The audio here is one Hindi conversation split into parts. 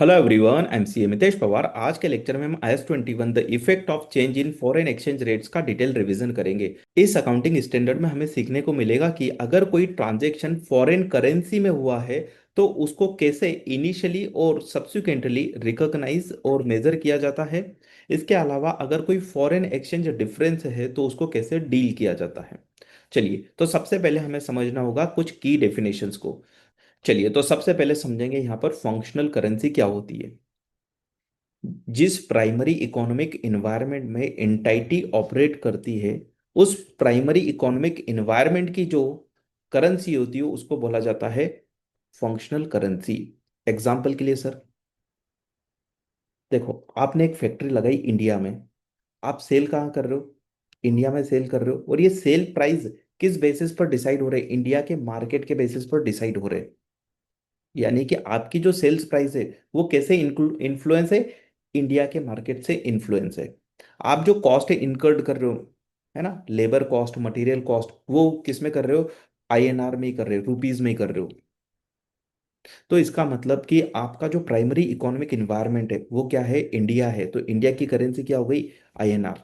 Hello everyone, I am C Mitesh Pawar. आज के लेक्चर में हम IS-21 the effect of change in foreign exchange rates का डिटेल रिवीजन करेंगे। इस अकाउंटिंग स्टैंडर्ड में हमें सीखने को मिलेगा कि अगर कोई ट्रांजैक्शन फॉरेन करेंसी में हुआ है तो उसको कैसे इनिशियली और सब्सिक्वेंटली रिकॉग्नाइज और मेजर किया जाता है। इसके अलावा अगर कोई फॉरेन एक्सचेंज डिफरेंस है तो उसको कैसे डील किया जाता है। चलिए, तो सबसे पहले हमें समझना होगा कुछ की डेफिनेशंस को। चलिए, तो सबसे पहले समझेंगे यहाँ पर फंक्शनल करेंसी क्या होती है। जिस प्राइमरी इकोनॉमिक इन्वायरमेंट में एंटाइटी ऑपरेट करती है, उस प्राइमरी इकोनॉमिक इन्वायरमेंट की जो करेंसी होती है उसको बोला जाता है फंक्शनल करेंसी। एग्जाम्पल के लिए सर, देखो, आपने एक फैक्ट्री लगाई इंडिया में। आप सेल कहाँ कर रहे हो? इंडिया में सेल कर रहे हो, और ये सेल प्राइस किस बेसिस पर डिसाइड हो रहे हैं? इंडिया के मार्केट के बेसिस पर डिसाइड हो रहे हैं। यानी कि आपकी जो सेल्स प्राइस है वो कैसे इन्फ्लुएंस है? इंडिया के मार्केट से इन्फ्लुएंस है। आप जो कॉस्ट इनकर्ड कर रहे हो, है ना, लेबर कॉस्ट, मटेरियल कॉस्ट, वो किस में कर रहे हो? INR में ही कर रहे हो, रुपीज में ही कर रहे हो। तो इसका मतलब कि आपका जो प्राइमरी इकोनॉमिक इन्वायरमेंट है वो क्या है? इंडिया है, तो इंडिया की करेंसी क्या हो गई? INR।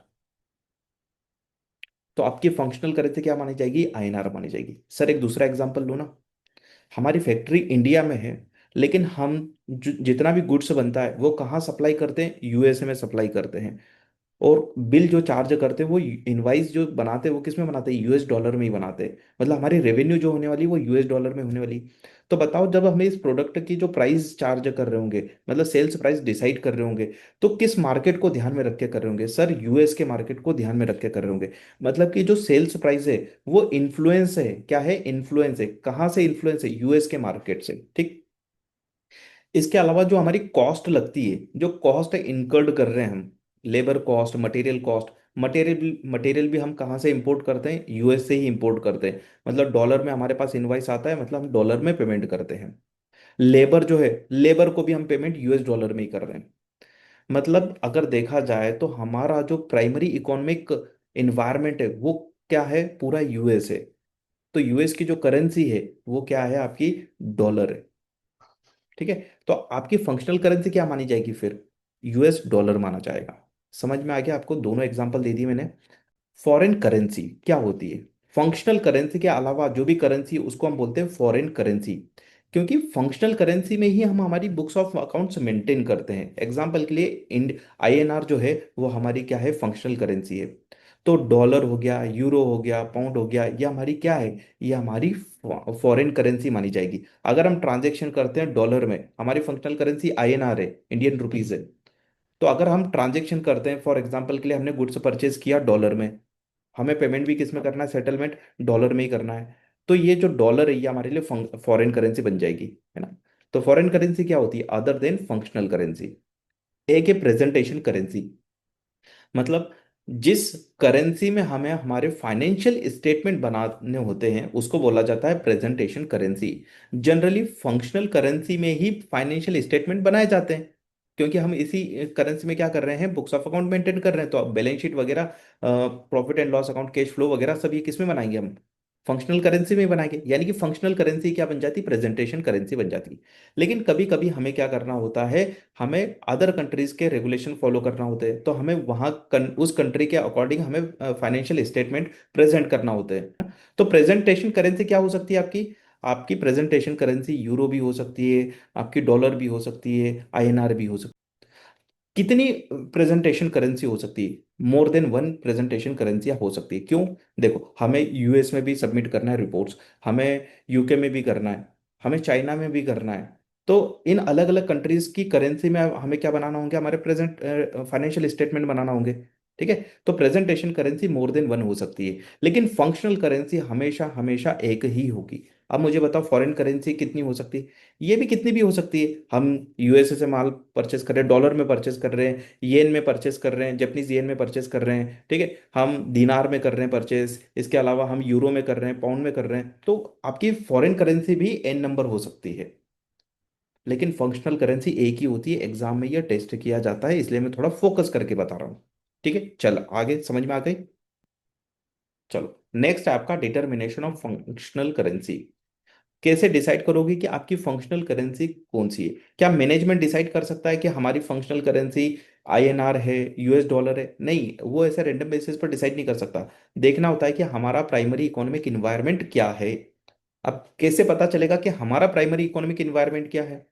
तो आपकी फंक्शनल करेंसी क्या मानी जाएगी? INR मानी जाएगी। सर, एक दूसरा एग्जांपल लो ना। हमारी फैक्ट्री इंडिया में है, लेकिन हम जितना भी गुड्स बनता है वो कहाँ सप्लाई करते हैं? USA में सप्लाई करते हैं। और बिल जो चार्ज करते हैं, वो इनवाइस जो बनाते हैं वो किस में बनाते हैं? US डॉलर में ही बनाते हैं। मतलब हमारी रेवेन्यू जो होने वाली है वो US डॉलर में होने वाली। तो बताओ, जब हमें इस प्रोडक्ट की जो प्राइस चार्ज कर रहे होंगे, मतलब सेल्स प्राइस डिसाइड कर रहे होंगे, तो किस मार्केट को ध्यान में रख के कर रहे होंगे? सर, US के मार्केट को ध्यान में रख के कर रहे होंगे। मतलब कि जो सेल्स प्राइस है वो इन्फ्लुएंस है, क्या है? इन्फ्लुएंस है। कहाँ से इन्फ्लुएंस है? US के मार्केट से, ठीक। इसके अलावा जो हमारी कॉस्ट लगती है, जो कॉस्ट इनकर्ड कर रहे हैं हम, labour cost, material cost, material भी हम कहाँ से इंपोर्ट करते हैं? US से ही इंपोर्ट करते हैं। मतलब डॉलर में हमारे पास इनवाइस आता है, मतलब हम डॉलर में पेमेंट करते हैं। लेबर जो है, लेबर को भी हम पेमेंट US डॉलर में ही कर रहे हैं। मतलब अगर देखा जाए तो हमारा जो प्राइमरी इकोनॉमिक इन्वायरमेंट है वो क्या है? पूरा US है। तो US की जो करेंसी है वो क्या है? आपकी डॉलर है। ठीक है। तो आपकी फंक्शनल करेंसी क्या मानी जाएगी फिर? US डॉलर माना जाएगा। समझ में आ गया आपको? दोनों एग्जांपल दे दिए मैंने। फॉरेन करेंसी क्या होती है? फंक्शनल करेंसी के अलावा जो भी करेंसी है उसको हम बोलते हैं फॉरेन करेंसी। क्योंकि फंक्शनल करेंसी में ही हम हमारी बुक्स ऑफ अकाउंट्स मेंटेन करते हैं। एग्जांपल के लिए इंड INR जो है वो हमारी क्या है? फंक्शनल करेंसी है। तो डॉलर हो गया, यूरो हो गया, पाउंड हो गया, ये हमारी क्या है? ये हमारी फॉरेन करेंसी मानी जाएगी। अगर हम ट्रांजेक्शन करते हैं डॉलर में, हमारी फंक्शनल करेंसी INR है, इंडियन रुपीज है। तो अगर हम ट्रांजेक्शन करते हैं, फॉर एग्जांपल के लिए हमने गुड्स परचेज किया डॉलर में, हमें पेमेंट भी किस में करना है? सेटलमेंट डॉलर में ही करना है। तो ये जो डॉलर है ये हमारे लिए फॉरेन करेंसी बन जाएगी, है ना। तो फॉरेन करेंसी क्या होती है अदर देन फंक्शनल करेंसी? एक है प्रेजेंटेशन करेंसी। मतलब जिस करेंसी में हमें हमारे फाइनेंशियल स्टेटमेंट बनाने होते हैं उसको बोला जाता है presentation currency. Generally functional currency में ही फाइनेंशियल स्टेटमेंट बनाए जाते हैं, क्योंकि हम इसी करेंसी में क्या कर रहे हैं? बुक्स ऑफ अकाउंट मेंटेन कर रहे हैं। तो अब बैलेंस शीट वगैरह, profit and loss account, cash flow वगैरह सब ये किस में बनाएंगे? हम फंक्शनल करेंसी में बनाएंगे। यानी कि फंक्शनल करेंसी क्या बन जाती? प्रेजेंटेशन करेंसी बन जाती। लेकिन कभी कभी हमें क्या करना होता है? हमें अदर कंट्रीज के रेगुलेशन फॉलो करना होता है, तो हमें वहाँ उस कंट्री के अकॉर्डिंग हमें फाइनेंशियल स्टेटमेंट प्रेजेंट करना होता है। तो प्रेजेंटेशन करेंसी क्या हो सकती है आपकी? आपकी प्रेजेंटेशन करेंसी यूरो भी हो सकती है, आपकी डॉलर भी हो सकती है, INR भी हो सकती है। कितनी प्रेजेंटेशन करेंसी हो सकती है? More than one presentation currency हो सकती है। क्यों? देखो, हमें US में भी सबमिट करना है रिपोर्ट्स, हमें UK में भी करना है, हमें चाइना में भी करना है। तो इन अलग अलग कंट्रीज की करेंसी में हमें क्या बनाना होंगे? हमारे प्रेजेंट फाइनेंशियल स्टेटमेंट बनाना होंगे। ठीक है। तो presentation currency more than one हो सकती है, लेकिन फंक्शनल करेंसी हमेशा हमेशा एक ही होगी। अब मुझे बताओ, फॉरेन करेंसी कितनी हो सकती है? ये भी कितनी भी हो सकती है। हम USA से माल परचेस कर रहे हैं, डॉलर में परचेस कर रहे हैं, येन में परचेस कर रहे हैं, जापानीज येन में परचेस कर रहे हैं, ठीक है, हम दिनार में कर रहे हैं परचेस, इसके अलावा हम यूरो में कर रहे हैं, पाउंड में कर रहे हैं। तो आपकी फॉरेन करेंसी भी N नंबर हो सकती है, लेकिन फंक्शनल करेंसी एक ही होती है। एग्जाम में यह टेस्ट किया जाता है, इसलिए मैं थोड़ा फोकस करके बता रहा हूँ। ठीक है, चल आगे समझ में आ गई। चलो, नेक्स्ट है आपका डिटर्मिनेशन ऑफ फंक्शनल करेंसी। कैसे डिसाइड करोगे कि आपकी फंक्शनल करेंसी कौन सी है? क्या मैनेजमेंट डिसाइड कर सकता है कि हमारी फंक्शनल करेंसी आईएनआर है, यूएस डॉलर है? नहीं, वो ऐसे रैंडम बेसिस पर डिसाइड नहीं कर सकता। देखना होता है कि हमारा प्राइमरी इकोनॉमिक इन्वायरमेंट क्या है। अब कैसे पता चलेगा कि हमारा प्राइमरी इकोनॉमिक इन्वायरमेंट क्या है?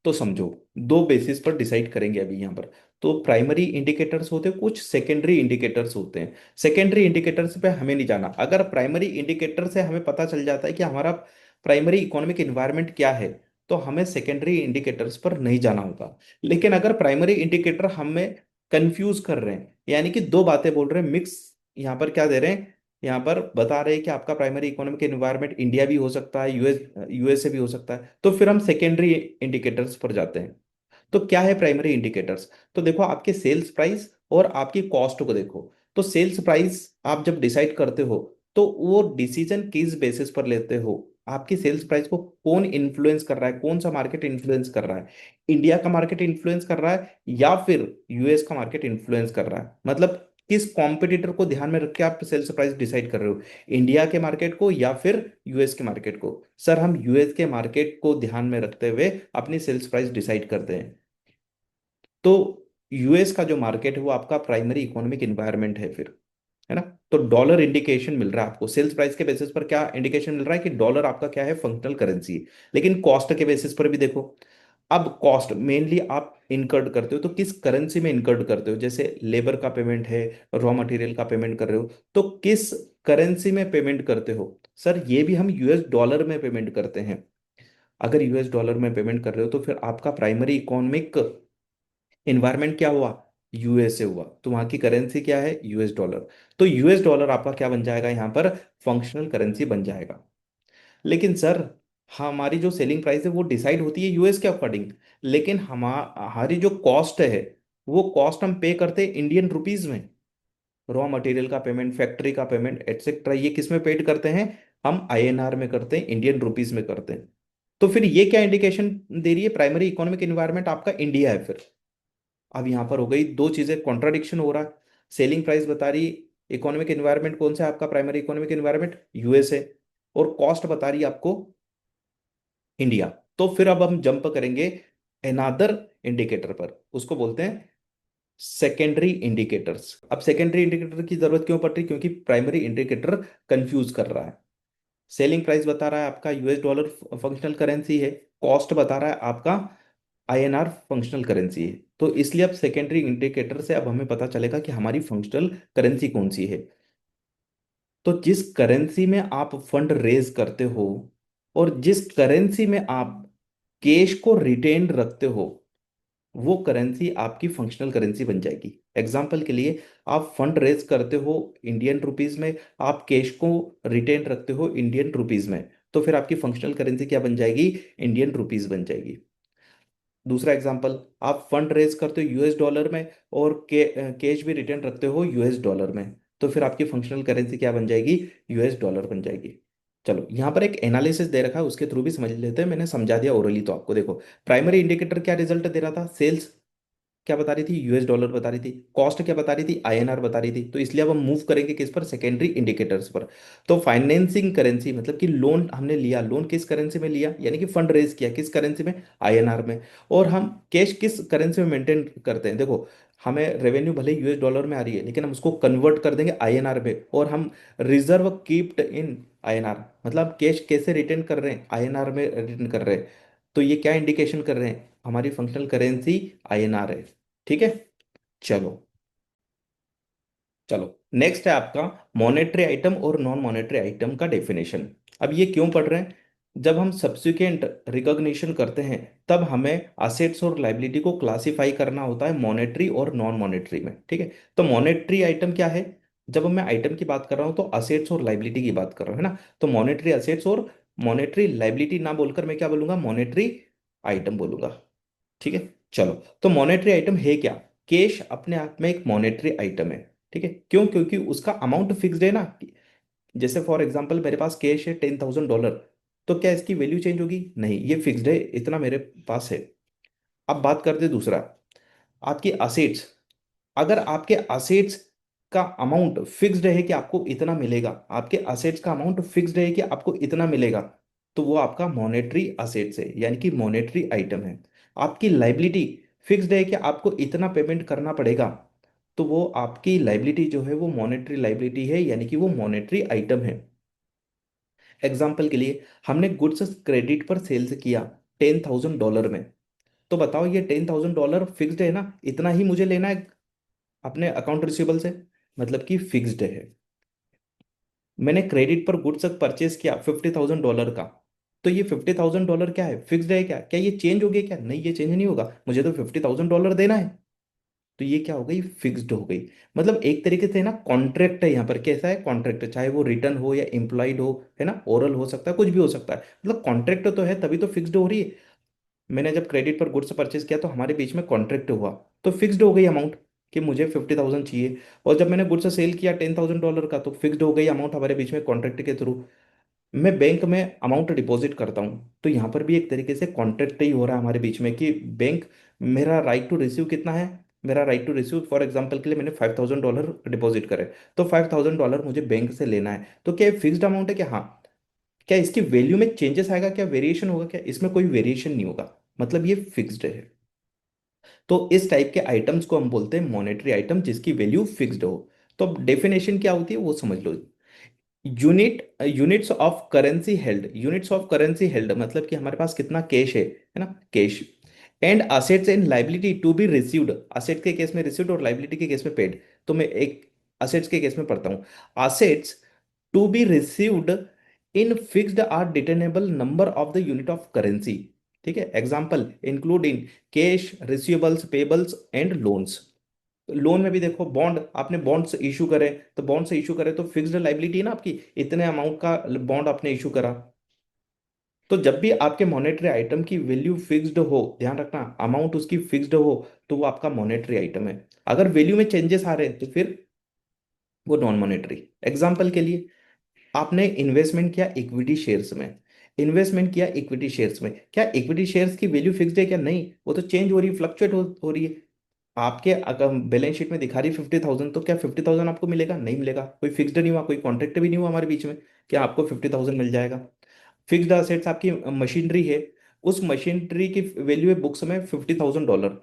तो समझो, दो बेसिस पर डिसाइड करेंगे अभी यहाँ पर। तो प्राइमरी इंडिकेटर्स होते हैं, कुछ सेकेंडरी इंडिकेटर्स होते हैं। सेकेंडरी इंडिकेटर्स पे हमें नहीं जाना। अगर प्राइमरी इंडिकेटर से हमें पता चल जाता है कि हमारा प्राइमरी इकोनॉमिक इन्वायरमेंट क्या है, तो हमें सेकेंडरी इंडिकेटर्स पर नहीं जाना होगा। लेकिन अगर प्राइमरी इंडिकेटर हमें कंफ्यूज कर रहे हैं, यानी कि दो बातें बोल रहे हैं, मिक्स यहाँ पर क्या दे रहे हैं, यहाँ पर बता रहे हैं कि आपका प्राइमरी इकोनॉमिक एनवायरनमेंट इंडिया भी हो सकता है, यूएसए भी हो सकता है, तो फिर हम सेकेंडरी इंडिकेटर्स पर जाते हैं। तो क्या है प्राइमरी इंडिकेटर्स? तो देखो, आपके सेल्स प्राइस और आपकी कॉस्ट को देखो। तो सेल्स प्राइस आप जब डिसाइड करते हो, तो वो डिसीजन किस बेसिस पर लेते हो? आपकी सेल्स प्राइस को कौन इन्फ्लुएंस कर रहा है? कौन सा मार्केट इन्फ्लुएंस कर रहा है? इंडिया का मार्केट इन्फ्लुएंस कर रहा है या फिर यूएस का मार्केट इन्फ्लुएंस कर रहा है? मतलब किस कॉम्पिटिटर को ध्यान में रख के आप सेल्स प्राइस डिसाइड कर रहे हो? इंडिया के मार्केट को या फिर यूएस के मार्केट को? सर, हम यूएस के मार्केट को ध्यान में रखते हुए अपनी सेल्स प्राइस डिसाइड करते हैं। तो यूएस का जो मार्केट है वो आपका प्राइमरी इकोनॉमिक इन्वायरमेंट है फिर, है ना? तो डॉलर इंडिकेशन मिल रहा है आपको सेल्स प्राइस के बेसिस पर। क्या इंडिकेशन मिल रहा है कि डॉलर आपका क्या है, फंक्शनल करेंसी है। लेकिन कॉस्ट के बेसिस पर भी देखो। अब कॉस्ट मेनली आप इनकर्ड करते हो तो किस करेंसी में इनकर्ड करते हो? जैसे लेबर का पेमेंट है, रॉ मटेरियल का पेमेंट कर रहे हो, तो किस करेंसी में पेमेंट करते हो? सर, ये भी हम यूएस डॉलर में पेमेंट करते हैं। अगर यूएस डॉलर में पेमेंट कर रहे हो तो फिर आपका प्राइमरी इकोनॉमिक इन्वायरमेंट क्या हुआ? यूएसए हुआ। तो वहां की करेंसी क्या है? US dollar. तो यूएस डॉलर आपका क्या बन जाएगा यहाँ पर? फंक्शनल करेंसी बन जाएगा। लेकिन सर, हमारी जो सेलिंग प्राइस है वो डिसाइड होती है यूएस के अकॉर्डिंग, लेकिन हमारी जो कॉस्ट है वो कॉस्ट हम पे करते हैं इंडियन रुपीज में। रॉ मटेरियल का पेमेंट, फैक्ट्री का पेमेंट, एटसेट्रा, ये किस में पेड करते हैं? हम आईएनआर में करते हैं, इंडियन रुपीज में करते हैं। तो फिर ये क्या इंडिकेशन दे रही है? प्राइमरी इकोनॉमिक इन्वायरमेंट आपका इंडिया है फिर। अब यहां पर हो गई दो चीजें, कॉन्ट्राडिक्शन हो रहा है। सेलिंग प्राइस बता रही, इकोनॉमिक एनवायरनमेंट कौन सा है आपका प्राइमरी इकोनॉमिक एनवायरनमेंट? यूएसए। और कॉस्ट बता रही है आपको इंडिया। तो फिर अब हम जंप करेंगे एनादर इंडिकेटर पर, उसको बोलते हैं सेकेंडरी इंडिकेटर्स। अब सेकेंडरी इंडिकेटर की जरूरत क्यों पड़ रही? क्योंकि प्राइमरी इंडिकेटर कंफ्यूज कर रहा है। सेलिंग प्राइस बता रहा है आपका यूएस डॉलर फंक्शनल करेंसी है, कॉस्ट बता रहा है आपका आईएनआर फंक्शनल करेंसी है। तो इसलिए अब सेकेंडरी इंडिकेटर से अब हमें पता चलेगा कि हमारी फंक्शनल करेंसी कौन सी है। तो जिस करेंसी में आप फंड रेज करते हो और जिस करेंसी में आप कैश को रिटेन रखते हो, वो करेंसी आपकी फंक्शनल करेंसी बन जाएगी। एग्जाम्पल के लिए, आप फंड रेज करते हो इंडियन रुपीज में, आप कैश को रिटेन रखते हो इंडियन रुपीज में, तो फिर आपकी फंक्शनल करेंसी क्या बन जाएगी? इंडियन रुपीज बन जाएगी। दूसरा एग्जांपल, आप फंड रेज करते हो यूएस डॉलर में और कैश भी रिटर्न रखते हो यूएस डॉलर में, तो फिर आपकी फंक्शनल करेंसी क्या बन जाएगी? यूएस डॉलर बन जाएगी। चलो, यहाँ पर एक एनालिसिस दे रखा है, उसके थ्रू भी समझ लेते हैं। मैंने समझा दिया ओरली तो आपको। देखो, प्राइमरी इंडिकेटर क्या रिजल्ट दे रहा था? सेल्स क्या बता रही थी? यूएस डॉलर बता रही थी। कॉस्ट क्या बता रही थी? आईएनआर बता रही थी। तो इसलिए अब हम मूव करेंगे किस पर? सेकेंडरी इंडिकेटर्स पर। तो फाइनेंसिंग करेंसी मतलब कि लोन हमने लिया, लोन किस करेंसी में लिया, यानी कि फंड रेज किया किस करेंसी में? आईएनआर में। और हम कैश किस करेंसी में मेंटेन करते हैं? देखो, हमें रेवेन्यू भले यूएस डॉलर में आ रही है, लेकिन हम उसको कन्वर्ट कर देंगे आईएनआर में, और हम रिजर्व कीप्ड इन आईएनआर, मतलब कैश कैसे रिटर्न कर रहे हैं? आईएनआर में रिटर्न कर रहे हैं। तो ये क्या इंडिकेशन कर रहे हैं? हमारी फंक्शनल करेंसी आईएनआर है। ठीक है। चलो, चलो, नेक्स्ट है आपका मॉनेटरी आइटम और नॉन मॉनेटरी आइटम का डेफिनेशन। अब ये क्यों पढ़ रहे हैं? जब हम सब्सिक्वेंट रिकॉग्निशन करते हैं, तब हमें असेट्स और लाइबिलिटी को क्लासिफाई करना होता है मॉनेटरी और नॉन मॉनेटरी में। ठीक है। तो मॉनेटरी आइटम क्या है? जब मैं आइटम की बात कर रहा हूं तो असेट्स और लाइबिलिटी की बात कर रहा हूं, है ना? तो मॉनेटरी असेट्स और मॉनेटरी लाइबिलिटी ना बोलकर मैं क्या बोलूंगा? मॉनेटरी आइटम बोलूंगा। ठीक है। चलो, तो मॉनेटरी आइटम है क्या? कैश अपने आप में एक मॉनेटरी आइटम है। ठीक है। क्यों? क्योंकि उसका अमाउंट फिक्स्ड है ना। जैसे फॉर एग्जांपल मेरे पास कैश है $10,000, तो क्या इसकी वैल्यू चेंज होगी? नहीं, ये फिक्स्ड है, इतना मेरे पास है। अब बात करते हैं दूसरा, आपकी असेट्स। अगर आपके असेट्स का अमाउंट फिक्स्ड है कि आपको इतना मिलेगा, आपके असेट्स का अमाउंट फिक्स्ड है कि आपको इतना मिलेगा, तो वो आपका मॉनेटरी असेट्स है, यानी कि मॉनेटरी आइटम है। आपकी लाइबिलिटी फिक्स्ड है कि आपको इतना पेमेंट करना पड़ेगा, तो वो आपकी लाइबिलिटी जो है वो मॉनेटरी लाइबिलिटी है, यानी कि वो मॉनेटरी आइटम है। एग्जाम्पल के लिए, हमने गुड्स क्रेडिट पर सेल्स किया $10,000 में, तो बताओ ये $10,000 फिक्स्ड है ना, इतना ही मुझे लेना है अपने अकाउंट रिसीवेबल से, मतलब कि फिक्स्ड है। मैंने क्रेडिट पर गुड्स परचेज किया $50,000 का, तो ये $50,000 क्या है, फिक्स्ड है क्या, क्या ये चेंज हो गया क्या, नहीं ये चेंज नहीं होगा, मुझे तो $50,000 देना है। तो ये क्या हो गई, फिक्स्ड हो गई। मतलब एक तरीके से ना कॉन्ट्रैक्ट है यहाँ पर, कैसा है कॉन्ट्रैक्ट, चाहे वो रिटर्न हो या इम्प्लॉइड हो, है ना, ओरल हो सकता है, कुछ भी हो सकता है, मतलब कॉन्ट्रैक्ट तो है तभी तो फिक्स्ड हो रही है। मैंने जब क्रेडिट पर गुड्स परचेज किया तो हमारे बीच में कॉन्ट्रैक्ट हुआ, तो फिक्स्ड हो गई अमाउंट कि मुझे 50,000 चाहिए। और जब मैंने गुड्स सेल किया $10,000 का, तो फिक्स्ड हो गई अमाउंट हमारे बीच में कॉन्ट्रैक्ट के थ्रू। मैं बैंक में अमाउंट डिपॉजिट करता हूँ, तो यहाँ पर भी एक तरीके से कॉन्ट्रैक्ट ही हो रहा है हमारे बीच में कि बैंक, मेरा राइट टू रिसीव कितना है, मेरा right to receive for example के लिए मैंने $5,000 डिपॉजिट करे, तो $5,000 मुझे बैंक से लेना है, तो क्या फिक्स्ड अमाउंट है क्या, हाँ। क्या इसकी वैल्यू में चेंजेस आएगा, क्या वेरिएशन होगा, क्या इसमें कोई वेरिएशन नहीं होगा, मतलब ये फिक्स्ड है। तो इस टाइप के आइटम्स को हम बोलते हैं मॉनेटरी आइटम जिसकी वैल्यू फिक्स्ड हो। तो अब डेफिनेशन क्या होती है वो समझ लो। Units of currency held, units of currency held मतलब कि हमारे पास कितना कैश है ना, cash. And assets and liability to be received, asset के केस में रिसीव्ड और लाइबिलिटी के केस में पेड। तो मैं एक असेट्स के केस में पढ़ता हूँ। Assets to be received in fixed are डिटर्नेबल number of the unit of currency. ठीक है, example include in cash, receivables, payables and loans. Loan में भी देखो, बॉन्ड आपने बॉन्ड्स इशू करे, तो बॉन्ड से इशू करे तो फिक्स्ड लाइबिलिटी है ना आपकी, इतने अमाउंट का बॉन्ड आपने इशू करा। तो जब भी आपके मॉनेटरी आइटम की वैल्यू फिक्स्ड हो, ध्यान रखना अमाउंट उसकी फिक्स्ड हो, तो वो आपका मॉनेटरी आइटम है। अगर वैल्यू में चेंजेस आ रहे हैं तो फिर वो नॉन मॉनेटरी। एग्जाम्पल के लिए, आपने इन्वेस्टमेंट किया इक्विटी शेयर्स में, इन्वेस्टमेंट किया इक्विटी शेयर्स में, क्या इक्विटी शेयर्स की वैल्यू फिक्स्ड है क्या, नहीं, वो तो चेंज हो रही है, फ्लक्चुएट हो रही है। आपके अगर बैलेंस शीट में दिखा रही 50,000, तो क्या 50,000 आपको मिलेगा, नहीं मिलेगा, कोई फिक्स्ड नहीं हुआ, कोई कॉन्ट्रैक्ट भी नहीं हुआ हमारे बीच में क्या आपको 50,000 मिल जाएगा। फिक्स्ड असेट्स आपकी मशीनरी है, उस मशीनरी की वैल्यू है बुक्स में $50,000,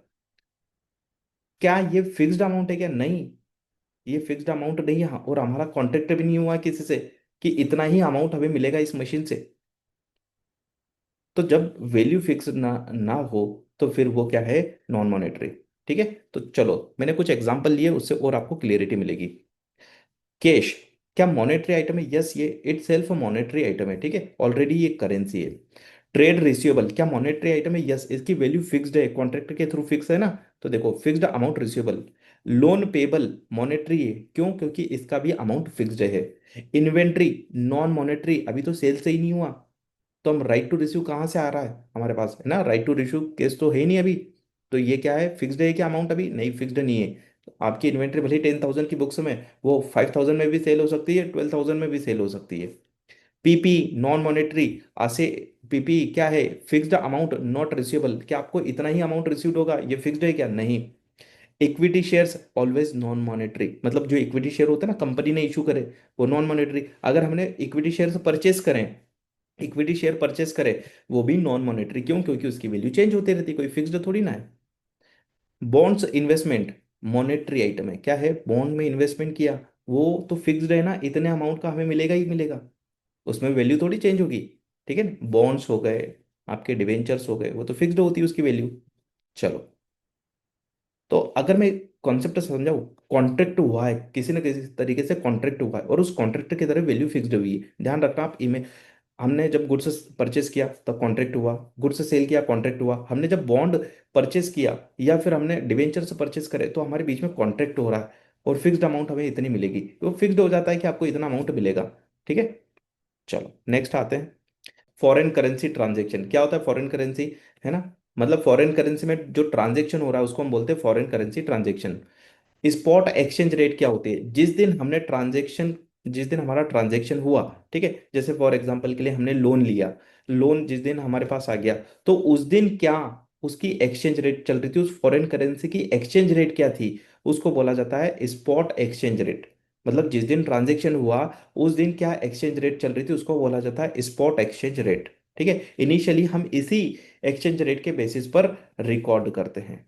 क्या ये फिक्स्ड अमाउंट है क्या, नहीं, ये फिक्स्ड अमाउंट नहीं है, और हमारा कॉन्ट्रैक्ट भी नहीं हुआ किसी से कि इतना ही अमाउंट हमें मिलेगा इस मशीन से। तो जब वैल्यू फिक्स ना हो, तो फिर वो क्या है, नॉन मॉनेटरी। ठीक है, तो चलो मैंने कुछ एग्जांपल लिए, उससे और आपको क्लियरिटी मिलेगी। कैश क्या मॉनेटरी आइटम है, यस ये इट सेल्फ मॉनेटरी आइटम है, ठीक है, ऑलरेडी ये करेंसी है। ट्रेड रिसीवेबल क्या मॉनेटरी आइटम है, यस इसकी वैल्यू फिक्स्ड है, कॉन्ट्रैक्ट के थ्रू फिक्स है ना, तो देखो fixed amount receivable. Loan payable monetary है, क्यों, क्योंकि इसका भी अमाउंट फिक्स्ड है। इन्वेंट्री नॉन मॉनेटरी, अभी तो सेल से ही नहीं हुआ, तो हम राइट टू रिसीव कहाँ से आ रहा है हमारे पास, है ना, राइट टू रिसीव केस तो है ही नहीं अभी। तो ये क्या है, फिक्स्ड है क्या अमाउंट, अभी नहीं फिक्स्ड नहीं है। तो आपकी इन्वेंट्री भले 10,000 की बुक्स में, वो 5,000 में भी सेल हो सकती है, 12,000 में भी सेल हो सकती है। पीपी नॉन मॉनेटरी आसे, पीपी क्या है, फिक्स्ड अमाउंट नॉट रिसीवेबल, क्या आपको इतना ही अमाउंट रिसीव्ड होगा, ये फिक्स्ड है क्या, नहीं। Equity shares always non monetary, मतलब जो इक्विटी शेयर होता है ना कंपनी ने इशू करे, वो नॉन मॉनेटरी। अगर हमने इक्विटी शेयर परचेस करें, इक्विटी शेयर परचेस करे, वो भी नॉन मॉनेटरी, क्यों, क्योंकि उसकी वैल्यू चेंज होती रहती है, कोई फिक्स्ड थोड़ी ना है। बॉन्ड्स इन्वेस्टमेंट मॉनेटरी आइटम है, क्या है, बॉन्ड में इन्वेस्टमेंट किया, वो तो फिक्स्ड है ना, इतने अमाउंट का हमें मिलेगा ही मिलेगा, उसमें वैल्यू थोड़ी चेंज होगी। ठीक है ना, बॉन्ड्स हो गए, आपके डिवेंचर्स हो गए, वो तो फिक्स्ड होती है उसकी वैल्यू। चलो, तो अगर मैं कॉन्सेप्ट समझाऊँ, कॉन्ट्रैक्ट हुआ है किसी न किसी तरीके से, कॉन्ट्रैक्ट हुआ है और उस कॉन्ट्रैक्ट की तरह वैल्यू फिक्स्ड हुई है, ध्यान रखना आप। हमने जब गुड्स परचेस किया तब कॉन्ट्रैक्ट हुआ, गुड्स सेल किया कॉन्ट्रैक्ट हुआ, हमने जब बॉन्ड परचेस किया या फिर हमने डिवेंचर से परचेस करे, तो हमारे बीच में कॉन्ट्रैक्ट हो रहा है, और फिक्स्ड अमाउंट हमें इतनी मिलेगी, तो फिक्स्ड हो जाता है कि आपको इतना अमाउंट मिलेगा। ठीक है, चलो नेक्स्ट आते हैं। फॉरेन करेंसी ट्रांजेक्शन क्या होता है, फॉरेन करेंसी, है ना, मतलब फॉरेन करेंसी में जो ट्रांजेक्शन हो रहा है उसको हम बोलते हैं foreign currency transaction. Spot exchange rate क्या होती है, जिस दिन हमारा ट्रांजेक्शन हुआ, ठीक है, जैसे फॉर एग्जांपल के लिए हमने लोन लिया, लोन जिस दिन हमारे पास आ गया, तो उस दिन क्या उसकी एक्सचेंज रेट चल रही थी, उस फॉरेन करेंसी की एक्सचेंज रेट क्या थी, उसको बोला जाता है स्पॉट एक्सचेंज रेट। मतलब जिस दिन ट्रांजेक्शन हुआ उस दिन क्या एक्सचेंज रेट चल रही थी, उसको बोला जाता है स्पॉट एक्सचेंज रेट। ठीक है, इनिशियली हम इसी एक्सचेंज रेट के बेसिस पर रिकॉर्ड करते हैं।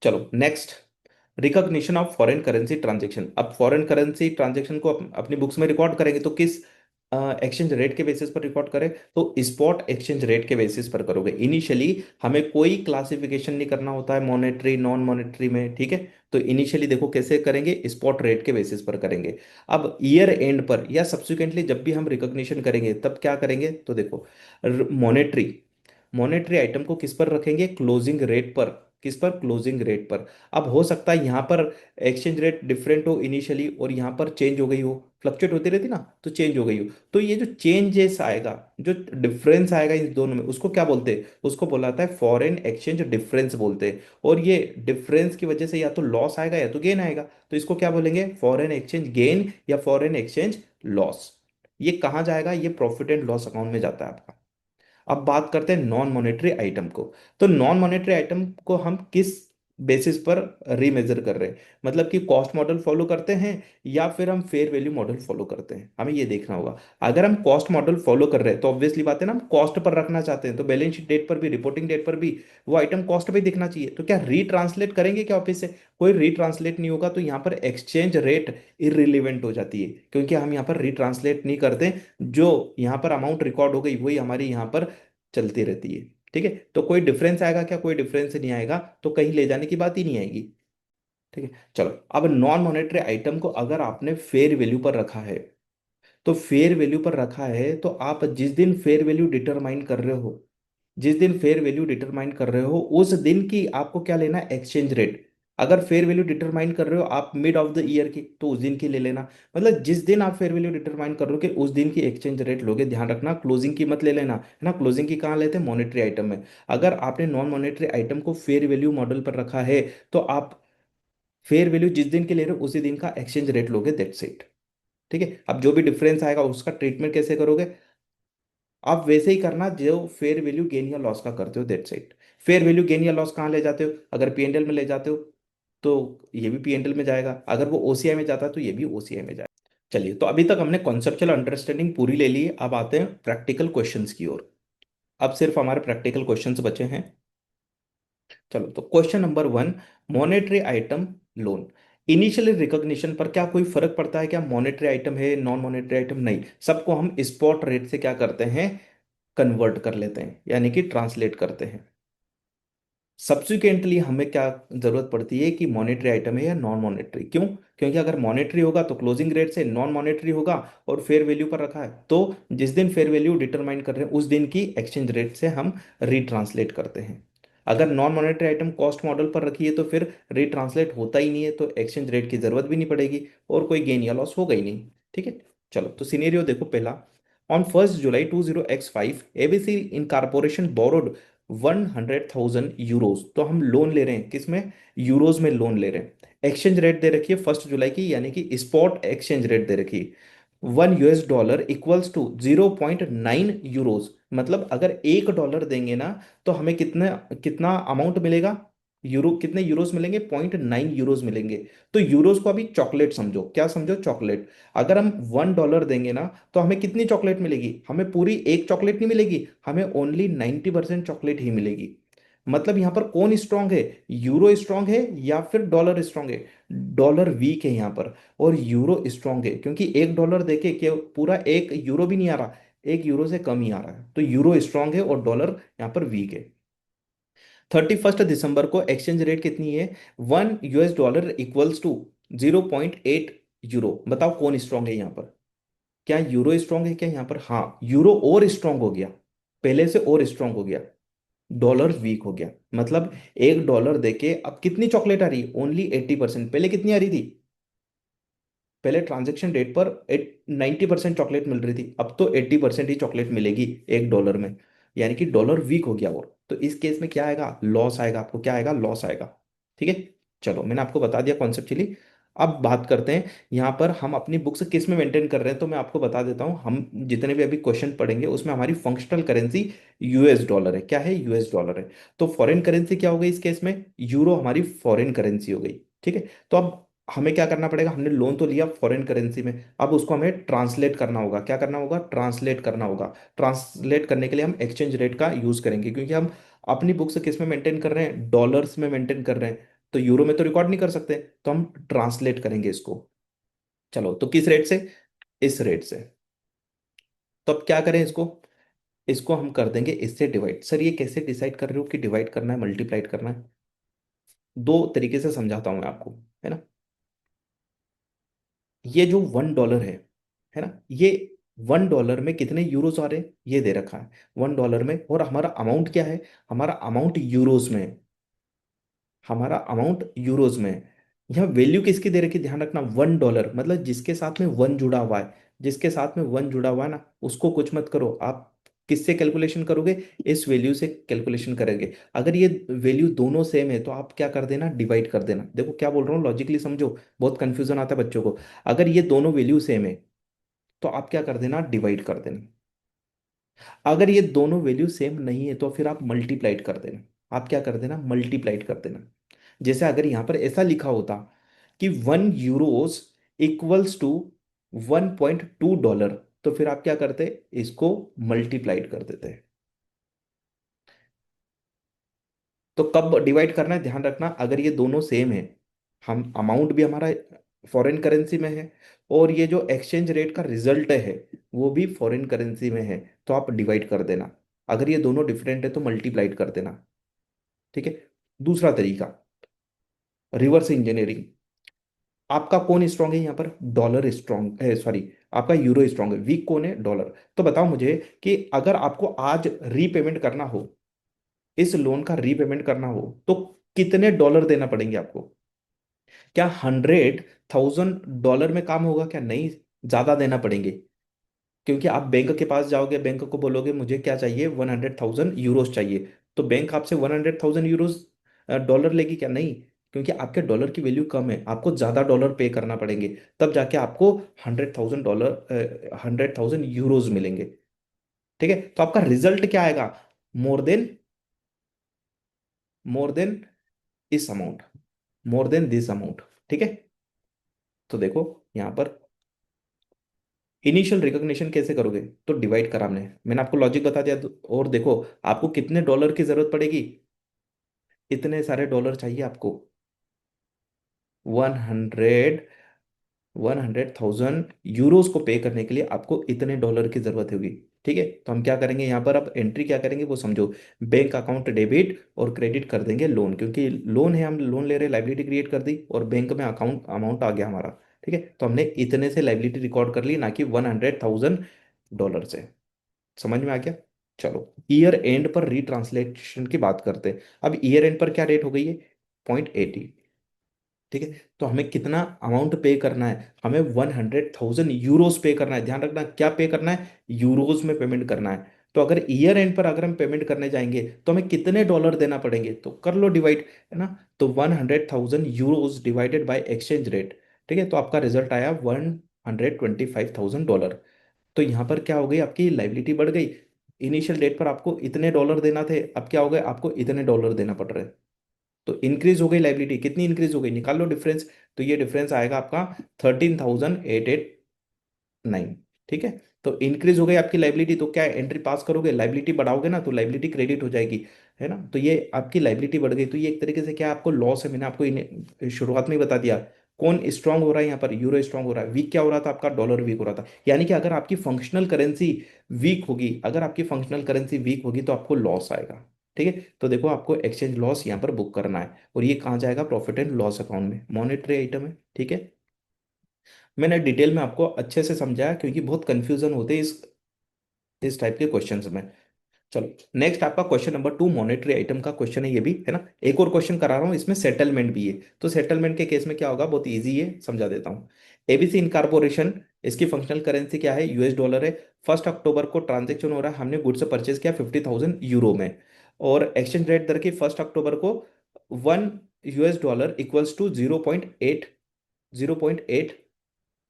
चलो next, recognition of foreign currency transaction. अब फॉरेन करेंसी ट्रांजेक्शन को अपनी बुक्स में रिकॉर्ड करेंगे तो किस एक्सचेंज रेट के बेसिस पर रिकॉर्ड करें, तो स्पॉट एक्सचेंज रेट के बेसिस पर करोगे। इनिशियली हमें कोई क्लासिफिकेशन नहीं करना होता है मॉनेटरी नॉन मॉनेटरी में, ठीक है। तो इनिशियली देखो कैसे करेंगे, स्पॉट रेट के बेसिस पर करेंगे। अब ईयर एंड पर या सब्सिक्वेंटली जब भी हम रिकॉग्निशन करेंगे तब क्या करेंगे, तो देखो मॉनेटरी मॉनेटरी आइटम को किस पर रखेंगे, क्लोजिंग रेट पर। किस पर, क्लोजिंग रेट पर। अब हो सकता है यहाँ पर एक्सचेंज रेट डिफरेंट हो इनिशियली और यहाँ पर चेंज हो गई हो, फ्लक्चुएट होती रहती ना, तो चेंज हो गई हो। तो ये जो चेंजेस आएगा, जो डिफरेंस आएगा इन दोनों में, उसको क्या बोलते हैं, उसको बोला जाता है फॉरेन एक्सचेंज डिफरेंस बोलते हैं। और ये डिफरेंस की वजह से या तो लॉस आएगा या तो गेन आएगा, तो इसको क्या बोलेंगे, फॉरेन एक्सचेंज गेन या फॉरेन एक्सचेंज लॉस। ये कहाँ जाएगा, ये प्रॉफिट एंड लॉस अकाउंट में जाता है आपका। अब बात करते हैं नॉन मॉनेटरी आइटम को। तो नॉन मॉनेटरी आइटम को हम किस बेसिस पर रीमेजर कर रहे हैं, मतलब कि कॉस्ट मॉडल फॉलो करते हैं या फिर हम फेयर वैल्यू मॉडल फॉलो करते हैं, हमें ये देखना होगा। अगर हम कॉस्ट मॉडल फॉलो कर रहे हैं तो ऑब्वियसली बात है ना, हम कॉस्ट पर रखना चाहते हैं, तो बैलेंस शीट डेट पर भी, रिपोर्टिंग डेट पर भी वो आइटम कॉस्ट पे दिखना चाहिए। तो क्या रीट्रांसलेट करेंगे क्या ऑफिस से, कोई रीट्रांसलेट नहीं होगा। तो यहाँ पर एक्सचेंज रेट इरिलीवेंट हो जाती है, क्योंकि हम यहाँ पर रीट्रांसलेट नहीं करते। जो यहाँ पर अमाउंट रिकॉर्ड हो गई वही हमारी यहाँ पर चलती रहती है। ठीक है, तो कोई डिफरेंस आएगा क्या, कोई डिफरेंस नहीं आएगा, तो कहीं ले जाने की बात ही नहीं आएगी। ठीक है, चलो अब नॉन मॉनेटरी आइटम को अगर आपने फेयर वैल्यू पर रखा है, तो फेयर वैल्यू पर रखा है तो आप जिस दिन फेयर वैल्यू डिटरमाइन कर रहे हो, जिस दिन फेयर वैल्यू डिटरमाइन कर रहे हो उस दिन की आपको क्या लेना है, एक्सचेंज रेट। अगर फेयर वैल्यू डिटरमाइन कर रहे हो आप मिड ऑफ द ईयर की, तो उस दिन की ले लेना। मतलब जिस दिन आप फेयर वैल्यू डिटरमाइन कर रहे हो कि उस दिन की एक्सचेंज रेट लोगे, ध्यान रखना क्लोजिंग की मत ले लेना, है ना। क्लोजिंग की कहाँ लेते हैं, मॉनेटरी आइटम में। अगर आपने नॉन मॉनेटरी आइटम को फेयर वैल्यू मॉडल पर रखा है तो आप फेयर वैल्यू जिस दिन की ले रहे हो उसी दिन का एक्सचेंज रेट लोगे, दैट्स इट। ठीक है, अब जो भी डिफरेंस आएगा उसका ट्रीटमेंट कैसे करोगे, आप वैसे ही करना जो फेयर वैल्यू गेन या लॉस का करते हो, that's it. Fair value gain या लॉस कहाँ ले जाते हो, अगर पीएनएल में ले जाते हो तो ये भी पीएनएल में जाएगा, अगर वो ओसीआई में जाता है तो ये भी ओसीआई में जाएगा। चलिए, तो अभी तक हमने कॉन्सेप्चुअल अंडरस्टैंडिंग पूरी ले ली है, अब आते हैं प्रैक्टिकल क्वेश्चंस की ओर। अब सिर्फ हमारे प्रैक्टिकल क्वेश्चंस बचे हैं। चलो, तो question number 1, monetary item loan. Initial recognition पर क्या कोई फर्क पड़ता है क्या, मॉनेटरी आइटम है नॉन मॉनेटरी आइटम, नहीं, सबको हम स्पॉट रेट से क्या करते हैं, कन्वर्ट कर लेते हैं, यानी कि ट्रांसलेट करते हैं। सब्सिक्वेंटली हमें क्या जरूरत पड़ती है कि मॉनेटरी आइटम है या नॉन मॉनेटरी, क्यों, क्योंकि अगर मॉनेटरी होगा तो क्लोजिंग रेट से, नॉन मॉनेटरी होगा और फेयर वैल्यू पर रखा है तो जिस दिन फेयर वैल्यू डिटरमाइन कर रहे हैं उस दिन की एक्सचेंज रेट से हम रीट्रांसलेट करते हैं। अगर non monetary item cost model पर रखी है तो फिर रीट्रांसलेट होता ही नहीं है, तो एक्सचेंज रेट की जरूरत भी नहीं पड़ेगी और कोई गेन या लॉस होगा ही नहीं। ठीक है, चलो तो सिनेरियो देखो पहला। On 1 July 20x5 ABC in corporation borrowed 100,000 euros. तो हम लोन ले रहे हैं किसमें, यूरोज में लोन ले रहे हैं। एक्सचेंज रेट दे रखी है 1 जुलाई की, यानी कि स्पॉट एक्सचेंज रेट दे रखी है, $1 इक्वल्स टू 0.9 यूरोज। मतलब अगर $1 देंगे ना तो हमें कितना कितना अमाउंट मिलेगा, यूरो कितने यूरोज मिलेंगे, 0.9 यूरोज मिलेंगे। तो यूरोज को अभी चॉकलेट समझो, क्या समझो, चॉकलेट। अगर हम $1 देंगे ना तो हमें कितनी चॉकलेट मिलेगी, हमें पूरी एक चॉकलेट नहीं मिलेगी, हमें ओनली 90% चॉकलेट ही मिलेगी। मतलब यहां पर कौन स्ट्रांग है, यूरो स्ट्रांग है या फिर डॉलर स्ट्रांग है, डॉलर वीक है यहाँ पर और यूरो स्ट्रांग है, क्योंकि $1 देके क्या पूरा 1 यूरो भी नहीं आ रहा, 1 यूरो से कम ही आ रहा है, तो यूरो स्ट्रांग है और डॉलर यहाँ पर वीक है। 31 दिसंबर को एक्सचेंज रेट कितनी है, $1 इक्वल्स टू 0.8 यूरो। बताओ कौन स्ट्रांग है यहाँ पर, क्या यूरो स्ट्रांग है क्या यहाँ पर, हाँ यूरो और स्ट्रांग हो गया, पहले से और स्ट्रांग हो गया, डॉलर वीक हो गया। मतलब $1 देके अब कितनी चॉकलेट आ रही है, ओनली 80%। पहले कितनी आ रही थी, पहले ट्रांजेक्शन डेट पर 90% चॉकलेट मिल रही थी, अब तो 80% ही चॉकलेट मिलेगी $1 में, यानी कि डॉलर वीक हो गया। और तो इस केस में क्या आएगा, लॉस आएगा, आपको क्या आएगा, लॉस आएगा। ठीक है, चलो मैंने आपको बता दिया कॉन्सेप्चुअली। अब बात करते हैं यहाँ पर हम अपनी बुक्स किस में मेंटेन कर रहे हैं, तो मैं आपको बता देता हूँ, हम जितने भी अभी क्वेश्चन पढ़ेंगे उसमें हमारी फंक्शनल करेंसी यूएस डॉलर है, क्या है, यूएस डॉलर है। तो फॉरेन करेंसी क्या हो गई इस केस में, यूरो हमारी फॉरेन करेंसी हो गई। ठीक है, तो अब हमें क्या करना पड़ेगा, हमने लोन तो लिया फॉरेन करेंसी में, अब उसको हमें ट्रांसलेट करना होगा। क्या करना होगा, ट्रांसलेट करना होगा। ट्रांसलेट करने के लिए हम एक्सचेंज रेट का यूज करेंगे, क्योंकि हम अपनी बुक्स किस में मेंटेन कर रहे हैं, डॉलर्स में मेंटेन कर रहे हैं, तो यूरो में तो रिकॉर्ड नहीं कर सकते, तो हम ट्रांसलेट करेंगे इसको। चलो, तो किस रेट से, इस रेट से। तो अब क्या करें इसको, इसको हम कर देंगे इससे डिवाइड। सर ये कैसे डिसाइड कर रहे हो कि डिवाइड करना है मल्टीप्लाइड करना है? दो तरीके से समझाता हूं मैं आपको, है ना। ये जो $1 है ना, ये $1 में कितने यूरोज आ रहे हैं ये दे रखा है, $1 में। और हमारा अमाउंट क्या है, हमारा अमाउंट यूरोज में है, हमारा अमाउंट यूरोज में है। यहाँ वैल्यू किसकी दे रखी है, ध्यान रखना, $1, मतलब जिसके साथ में वन जुड़ा हुआ है, जिसके साथ में वन जुड़ा हुआ है ना, उसको कुछ मत करो आप। किससे कैलकुलेशन करोगे, इस वैल्यू से कैलकुलेशन करेंगे। अगर ये वैल्यू दोनों सेम है तो आप क्या कर देना, डिवाइड कर देना। देखो क्या बोल रहा हूँ, लॉजिकली समझो, बहुत कंफ्यूजन आता है बच्चों को। अगर ये दोनों वैल्यू सेम है तो आप क्या कर देना, डिवाइड कर देना। अगर ये दोनों वैल्यू सेम नहीं है तो फिर आप मल्टीप्लाइड कर देना। आप क्या कर देना, मल्टीप्लाइड कर देना। जैसे अगर यहां पर ऐसा लिखा होता कि 1 यूरोस इक्वल्स टू $1.2, तो फिर आप क्या करते, इसको मल्टीप्लाइड कर देते। तो कब डिवाइड करना है, ध्यान रखना, अगर ये दोनों सेम है, हम अमाउंट भी हमारा फॉरेन करेंसी में है, और ये जो एक्सचेंज रेट का रिजल्ट है वो भी फॉरेन करेंसी में है, तो आप डिवाइड कर देना। अगर ये दोनों डिफरेंट है तो मल्टीप्लाइड कर देना। ठीक है। दूसरा तरीका, रिवर्स इंजीनियरिंग। आपका कौन स्ट्रांग है यहाँ पर, डॉलर स्ट्रांग है, सॉरी, आपका यूरो स्ट्रांग है, वीक कौन है, डॉलर। तो बताओ मुझे कि अगर आपको आज रीपेमेंट करना हो, इस लोन का रीपेमेंट करना हो, तो कितने डॉलर देना पड़ेंगे आपको? क्या 100,000 डॉलर में काम होगा क्या, नहीं, ज्यादा देना पड़ेंगे। क्योंकि आप बैंक के पास जाओगे, बैंक को बोलोगे मुझे क्या चाहिए, 100,000 यूरोस चाहिए, तो बैंक आपसे 100,000 यूरोस डॉलर लेगी क्या, नहीं। क्योंकि आपके डॉलर की वैल्यू कम है, आपको ज्यादा डॉलर पे करना पड़ेंगे, तब जाके आपको 100,000 डॉलर, 100,000 यूरोज मिलेंगे। ठीक है, तो आपका रिजल्ट क्या आएगा, मोर देन, मोर देन इस amount, more than this amount. ठीक है। तो देखो यहां पर इनिशियल रिकॉग्निशन कैसे करोगे, तो डिवाइड करा मैंने आपको लॉजिक बता दिया। और देखो आपको कितने डॉलर की जरूरत पड़ेगी, इतने सारे डॉलर चाहिए आपको, 100,000 यूरोज को पे करने के लिए आपको इतने डॉलर की जरूरत होगी। ठीक है, तो हम क्या करेंगे यहाँ पर, अब एंट्री क्या करेंगे वो समझो। बैंक अकाउंट डेबिट और क्रेडिट कर देंगे लोन, क्योंकि लोन है, हम लोन ले रहे, लाइबिलिटी क्रिएट कर दी, और बैंक में अकाउंट अमाउंट आ गया हमारा। ठीक है, तो हमने इतने से लाइबिलिटी रिकॉर्ड कर ली, ना कि $100,000 से। समझ में आ गया। चलो, ईयर एंड पर रीट्रांसलेशन की बात करते हैं। अब ईयर एंड पर क्या रेट हो गई है, 0.80। ठीक है, तो हमें कितना अमाउंट पे करना है, हमें 100,000 यूरोस पे करना है। ध्यान रखना, क्या पे करना है, यूरोस में पेमेंट करना है। तो अगर ईयर एंड पर अगर हम पेमेंट करने जाएंगे तो हमें कितने डॉलर देना पड़ेंगे, तो कर लो डिवाइड, है ना। तो 100,000 Euros divided by exchange rate. ठीक है, तो आपका रिजल्ट आया $125,000। तो यहाँ पर क्या हो गई, आपकी लाइबिलिटी बढ़ गई। इनिशियल डेट पर आपको इतने डॉलर देना थे, अब क्या हो गए, आपको इतने डॉलर देना पड़ रहे हैं। तो इंक्रीज हो गई लाइबिलिटी, कितनी इंक्रीज हो गई, निकाल लो डिफरेंस। तो ये डिफरेंस आएगा आपका 13,889। ठीक है, तो इंक्रीज हो गई आपकी लाइबिलिटी, तो क्या एंट्री पास करोगे, लाइबिलिटी बढ़ाओगे ना तो लाइबिलिटी क्रेडिट हो जाएगी, है ना। तो ये आपकी लाइबिलिटी बढ़ गई, तो ये एक तरीके से क्या, आपको लॉस है। मैंने आपको शुरुआत में ही बता दिया। कौन स्ट्रांग हो रहा है यहाँ पर, यूरो स्ट्रांग हो रहा है, वीक क्या हो रहा था आपका, डॉलर वीक हो रहा था। यानी कि अगर आपकी फंक्शनल करेंसी वीक होगी, अगर आपकी फंक्शनल करेंसी वीक होगी तो आपको लॉस आएगा। ठीक है, तो देखो आपको एक्सचेंज लॉस यहाँ पर बुक करना है, और ये कहाँ जाएगा, प्रॉफिट एंड लॉस अकाउंट में, मॉनेटरी आइटम है। ठीक है, मैंने डिटेल में आपको अच्छे से समझाया, क्योंकि बहुत कंफ्यूजन होते हैं इस टाइप के क्वेश्चंस में। चलो, नेक्स्ट आपका क्वेश्चन नंबर 2, मॉनेटरी आइटम का क्वेश्चन है ये भी, है ना। एक और क्वेश्चन करा रहा हूँ, इसमें सेटलमेंट भी है। तो सेटलमेंट के केस में क्या होगा, बहुत इजी है, समझा देता हूँ। एबीसी इनकारपोरेशन, इसकी फंक्शनल करेंसी क्या है, US डॉलर है। 1 अक्टूबर को ट्रांजेक्शन हो रहा है, हमने गुड्स परचेज किया 50,000 यूरो में, और एक्सचेंज रेट दर की 1 अक्टूबर को 1 US dollar equals to 0.8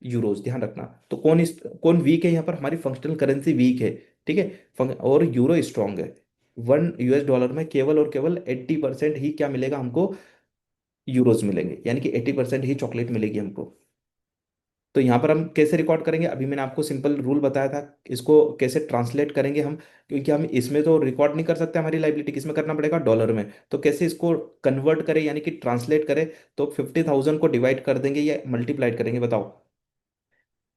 euros. ध्यान रखना, तो कौन वीक है यहाँ पर, हमारी फंक्शनल करेंसी वीक है। ठीक है, और यूरो स्ट्रांग है। 1 US डॉलर में केवल और केवल 80% ही क्या मिलेगा हमको, यूरोज मिलेंगे, यानी कि 80% ही चॉकलेट मिलेगी हमको। तो यहाँ पर हम कैसे रिकॉर्ड करेंगे, अभी मैंने आपको सिंपल रूल बताया था, इसको कैसे ट्रांसलेट करेंगे हम, क्योंकि हम इसमें तो रिकॉर्ड नहीं कर सकते हमारी लाइबिलिटी, किसमें करना पड़ेगा, डॉलर में। तो कैसे इसको कन्वर्ट करें, यानी कि ट्रांसलेट करें। तो 50,000 को डिवाइड कर देंगे या मल्टीप्लाइड करेंगे, बताओ।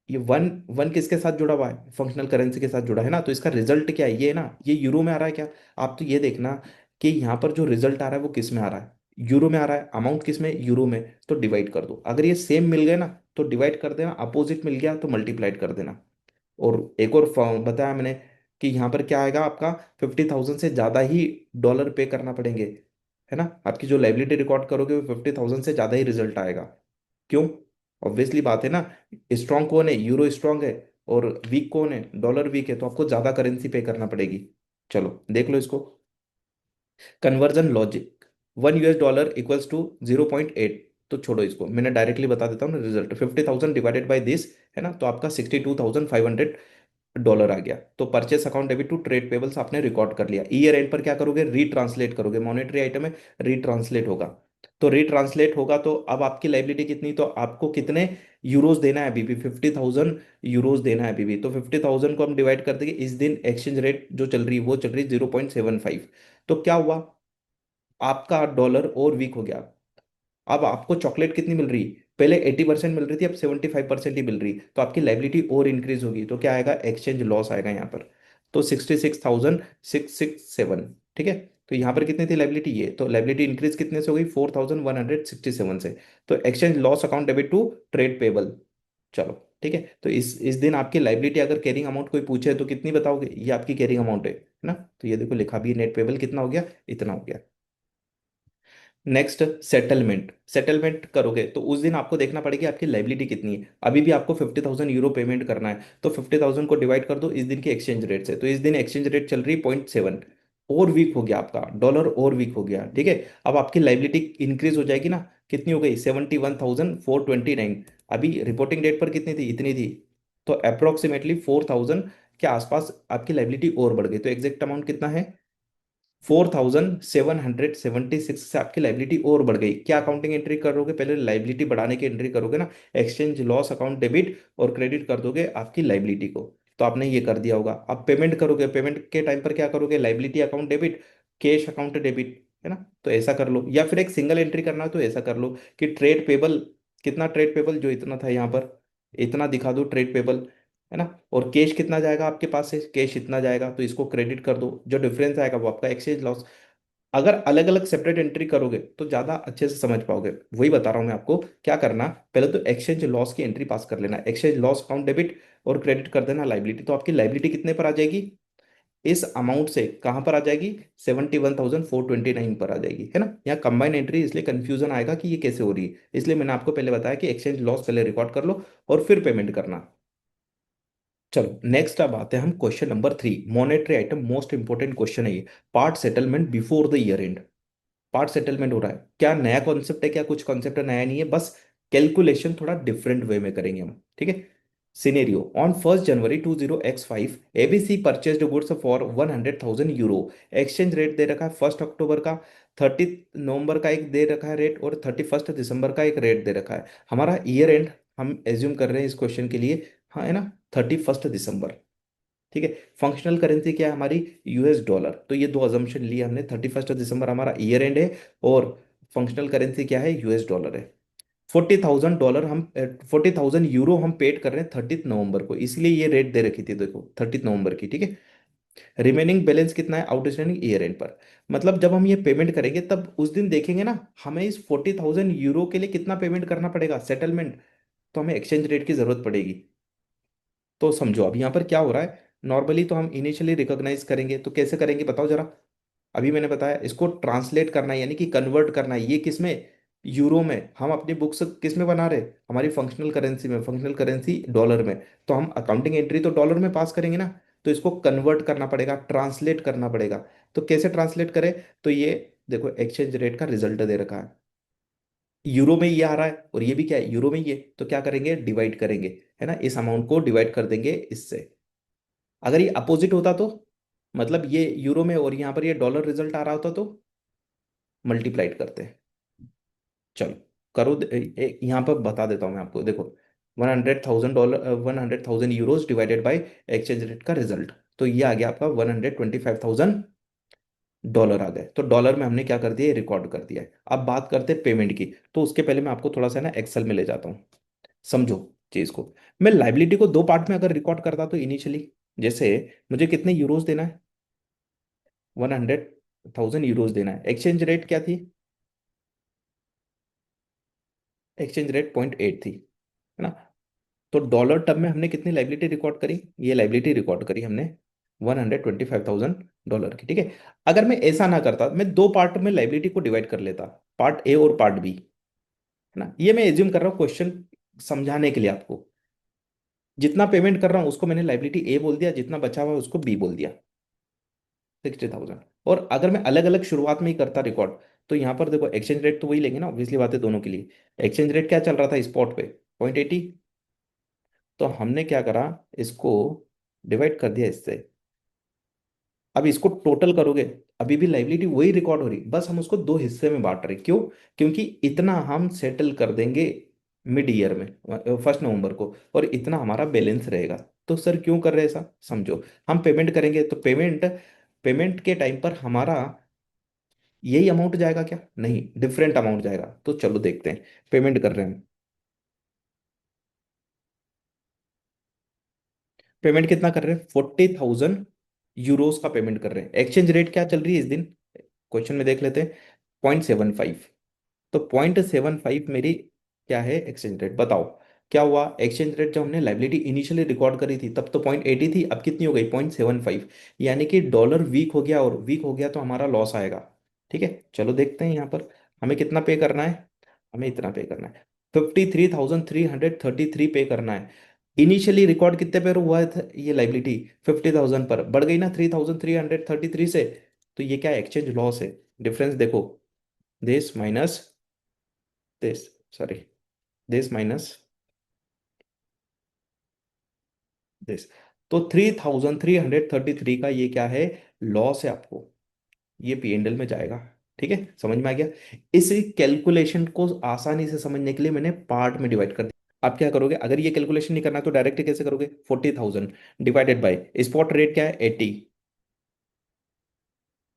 ये वन, वन किसके साथ जुड़ा हुआ है, फंक्शनल करेंसी के साथ जुड़ा है ना, तो इसका रिजल्ट क्या है, ये है ना, ये यूरो में आ रहा है क्या। आप तो ये देखना कि यहाँ पर जो रिजल्ट आ रहा है वो किस में आ रहा है, यूरो में आ रहा है, अमाउंट किस में, यूरो में। तो डिवाइड कर दो, अगर ये सेम मिल गए ना तो डिवाइड कर देना, अपोजिट मिल गया तो मल्टीप्लाइड कर देना। और एक और बताया मैंने कि यहाँ पर क्या आएगा आपका, 50,000 से ज़्यादा ही डॉलर पे करना पड़ेंगे, है ना। आपकी जो लाइबिलिटी रिकॉर्ड करोगे वो 50,000 से ज़्यादा ही रिजल्ट आएगा। क्यों, ऑब्वियसली बात है ना, स्ट्रांग कौन है, यूरो स्ट्रांग है, और वीक कौन है, डॉलर वीक है, तो आपको ज़्यादा करेंसी पे करना पड़ेगी। चलो देख लो इसको, कन्वर्जन लॉजिक, $1 इक्वल्स टू 0.8। तो छोड़ो इसको, मैंने डायरेक्टली बता देता हूँ ना रिजल्ट, 50,000 डिवाइडेड बाई दिस, है ना, तो आपका $62,500 आ गया। तो purchase account debit to trade payables आपने रिकॉर्ड कर लिया। ईयर एंड पर क्या करोगे, रीट्रांसलेट करोगे, मॉनेटरी आइटम है, रीट्रांसलेट होगा। तो रीट्रांसलेट होगा तो अब आपकी लाइबिलिटी कितनी, तो आपको कितने यूरोज देना है अभी भी, 50,000 यूरोज देना है अभी भी। तो 50,000 को हम डिवाइड कर देंगे, इस दिन एक्सचेंज रेट जो चल रही है वो चल रही है 0.75। तो क्या हुआ, आपका डॉलर और वीक हो गया। अब आपको चॉकलेट कितनी मिल रही, पहले 80% मिल रही थी, अब 75% ही मिल रही, तो आपकी लाइबिलिटी और इंक्रीज होगी, तो क्या आएगा, एक्सचेंज लॉस आएगा यहाँ पर। तो 66,667, ठीक है। तो यहाँ पर कितनी थी लाइबिलिटी, ये तो लाइबिलिटी इंक्रीज कितने से हो गई, 4,167 से। तो exchange loss account debit to trade payable. चलो ठीक है, तो इस दिन आपकी लाइबिलिटी अगर कैरिंग अमाउंट कोई पूछे तो कितनी बताओगे, ये आपकी कैरिंग अमाउंट है ना। तो ये देखो लिखा भी है, नेट पेबल कितना हो गया, इतना हो गया। नेक्स्ट, सेटलमेंट, सेटलमेंट करोगे तो उस दिन आपको देखना पड़ेगी आपकी लाइबिलिटी कितनी है। अभी भी आपको 50,000 यूरो पेमेंट करना है, तो 50,000 को डिवाइड कर दो इस दिन के एक्सचेंज रेट से। तो इस दिन एक्सचेंज रेट चल रही 0.7, और वीक हो गया आपका डॉलर, और वीक हो गया, ठीक है। अब आपकी लाइबिलिटी इंक्रीज हो जाएगी ना, कितनी हो गई, 71,429। अभी रिपोर्टिंग डेट पर कितनी थी, इतनी थी। तो अप्रोक्सीमेटली 4,000 के आसपास आपकी लाइबिलिटी और बढ़ गई। तो एग्जैक्ट अमाउंट कितना है, 4,776 से आपकी लाइबिलिटी और बढ़ गई। क्या अकाउंटिंग एंट्री करोगे, पहले लाइबिलिटी बढ़ाने की एंट्री करोगे ना, एक्सचेंज लॉस अकाउंट डेबिट और क्रेडिट कर दोगे आपकी लाइबिलिटी को। तो आपने ये कर दिया होगा। अब पेमेंट करोगे, पेमेंट के टाइम पर क्या करोगे, liability account debit, cash account debit, है ना। तो ऐसा कर लो, या फिर एक सिंगल एंट्री करना है तो ऐसा कर लो कि ट्रेड पेबल, कितना ट्रेड पेबल, जो इतना था यहाँ पर, इतना दिखा दो ट्रेड पेबल, है ना। और कैश कितना जाएगा आपके पास से, कैश इतना जाएगा, तो इसको क्रेडिट कर दो, जो डिफरेंस आएगा वो आपका एक्सचेंज लॉस। अगर अलग अलग सेपरेट एंट्री करोगे तो ज्यादा अच्छे से समझ पाओगे। वही बता रहा हूं मैं आपको, क्या करना, पहले तो एक्सचेंज लॉस की एंट्री पास कर लेना, एक्सचेंज लॉस अकाउंट डेबिट और क्रेडिट कर देना लाइबिलिटी। तो आपकी लाइबिलिटी कितने पर आ जाएगी, इस अमाउंट से कहां पर आ जाएगी, 71,429 पर आ जाएगी, है ना। यहाँ कंबाइन एंट्री इसलिए कंफ्यूजन आएगा कि ये कैसे हो रही है, इसलिए मैंने आपको पहले बताया कि एक्सचेंज लॉस पहले रिकॉर्ड कर लो और फिर पेमेंट करना। चलो नेक्स्ट अब आते हैं हम question number 3, monetary item, most important question है ये। Part settlement before the year and, part settlement हो रहा है, क्या नया कॉन्सेप्ट है, क्या कुछ कॉन्सेप्ट नया नहीं है, बस कैलकुलेशन थोड़ा डिफरेंट वे में करेंगे हम, ठीक है। Scenario, on 1 January 20x5 ABC purchased goods for 100,000 euro. Exchange rate दे रखा है 1 अक्टूबर का, 30 नवंबर का एक दे रखा है रेट, और 31 दिसंबर का एक रेट दे रखा है। हमारा ईयर एंड हम एज्यूम कर रहे हैं इस क्वेश्चन के लिए, हाँ है ना, 31 दिसंबर, ठीक है। फंक्शनल करेंसी क्या है हमारी, यूएस डॉलर। तो ये दो अजम्पशन लिए हमने, 31 दिसंबर हमारा ईयर एंड है, और फंक्शनल करेंसी क्या है, यूएस डॉलर है। $40,000 हम, 40,000 यूरो हम पेड कर रहे हैं 30 नवंबर को, इसलिए ये रेट दे रखी थी देखो 30 नवंबर की, ठीक है। रिमेनिंग बैलेंस कितना है आउटस्टैंडिंग ईयर एंड पर, मतलब जब हम ये पेमेंट करेंगे तब उस दिन देखेंगे ना, हमें इस 40,000 यूरो के लिए कितना पेमेंट करना पड़ेगा सेटलमेंट, तो हमें एक्सचेंज रेट की जरूरत पड़ेगी। तो समझो अब यहाँ पर क्या हो रहा है, नॉर्मली तो हम इनिशियली रिकॉग्नाइज करेंगे, तो कैसे करेंगे बताओ जरा। अभी मैंने बताया इसको ट्रांसलेट करना है, यानी कि कन्वर्ट करना है, ये किस में, यूरो में। हम अपनी बुक्स किस में बना रहे, हमारी फंक्शनल करेंसी में, फंक्शनल करेंसी डॉलर में। तो हम अकाउंटिंग एंट्री तो डॉलर में पास करेंगे ना, तो इसको कन्वर्ट करना पड़ेगा, ट्रांसलेट करना पड़ेगा। तो कैसे ट्रांसलेट करें, तो ये देखो एक्सचेंज रेट का रिजल्ट दे रखा है, यूरो में ये आ रहा है, और ये भी क्या है, यूरो में ये, तो क्या करेंगे, डिवाइड करेंगे, है ना, इस अमाउंट को डिवाइड कर देंगे इससे। अगर ये अपोजिट होता तो, मतलब ये यूरो में और यहाँ पर ये डॉलर रिजल्ट आ रहा होता तो मल्टीप्लाइड करते हैं। चलो करो, यहाँ पर बता देता हूँ मैं आपको, देखो 100,000 dollar, 100,000 euros divided by exchange rate का रिजल्ट, तो ये आ गया आपका 125,000 डॉलर आ गए। तो डॉलर में हमने क्या कर दिया, रिकॉर्ड कर दिया है। अब बात करते हैं पेमेंट की। तो उसके पहले मैं आपको थोड़ा सा ना एक्सेल में ले जाता हूँ, समझो चीज को। मैं लाइबिलिटी को दो पार्ट में अगर रिकॉर्ड करता तो इनिशियली, जैसे मुझे कितने यूरोज देना है, 100,000 यूरोज देना है। एक्सचेंज रेट क्या थी, एक्सचेंज रेट 0.8 थी, है ना। तो डॉलर टर्म में हमने कितनी लाइबिलिटी रिकॉर्ड करी, ये लाइबिलिटी रिकॉर्ड करी हमने 125,000 डॉलर की, ठीक है। अगर मैं ऐसा ना करता, मैं दो पार्ट में लाइबिलिटी को डिवाइड कर लेता, पार्ट ए और पार्ट बी, है ना। ये मैं एज्यूम कर रहा हूँ क्वेश्चन समझाने के लिए आपको। जितना पेमेंट कर रहा हूँ उसको मैंने लाइबिलिटी ए बोल दिया, जितना बचा हुआ है उसको बी बोल दिया, 60,000। और अगर मैं अलग अलग शुरुआत में ही करता रिकॉर्ड, तो यहाँ पर देखो एक्सचेंज रेट तो वही लेंगे ना, ऑब्वियसली बात है दोनों के लिए। एक्सचेंज रेट क्या चल रहा था स्पॉट पे, 0.80। तो हमने क्या करा, इसको डिवाइड कर दिया इससे। अब इसको टोटल करोगे, अभी भी लाइबिलिटी वही रिकॉर्ड हो रही, बस हम उसको दो हिस्से में बांट रहे। क्यों, क्योंकि इतना हम सेटल कर देंगे मिड ईयर में, 1 नवंबर को, और इतना हमारा बैलेंस रहेगा। तो सर क्यों कर रहे हैं ऐसा, समझो। हम पेमेंट करेंगे तो पेमेंट पेमेंट के टाइम पर हमारा यही अमाउंट जाएगा क्या, नहीं, डिफरेंट अमाउंट जाएगा। तो चलो देखते हैं, पेमेंट कर रहे हैं। पेमेंट कितना कर रहे हैं, 40,000 यूरोज का पेमेंट कर रहे हैं। एक्सचेंज रेट क्या चल रही है इस दिन, क्वेश्चन में देख लेते हैं, 0.75। तो 0.75 मेरी क्या है एक्सचेंज रेट, बताओ क्या हुआ। एक्सचेंज रेट जब हमने लाइबिलिटी इनिशियली रिकॉर्ड करी थी तब तो 0.80 थी, अब कितनी हो गई, 0.75। यानी कि डॉलर वीक हो गया, और वीक हो गया तो हमारा लॉस आएगा। ठीक है, चलो देखते हैं यहाँ पर हमें कितना पे करना है। हमें इतना पे करना है, 53,333 पे करना है। इनिशियली रिकॉर्ड कितने पे हुआ था ये लाइबिलिटी, 50,000 पर, बढ़ गई ना 3,333 से। तो ये क्या एक्सचेंज लॉस है, डिफरेंस देखो, this minus this, sorry, this minus this. तो 3,333 का ये क्या है, लॉस है आपको, ये P&L में जाएगा। ठीक है, समझ में आ गया। इस कैलकुलेशन को आसानी से समझने के लिए मैंने पार्ट में डिवाइड कर दिया। आप क्या करोगे, अगर ये कैलकुलेशन नहीं करना तो डायरेक्ट कैसे करोगे, 40,000 डिवाइडेड बाय स्पॉट रेट क्या है 80,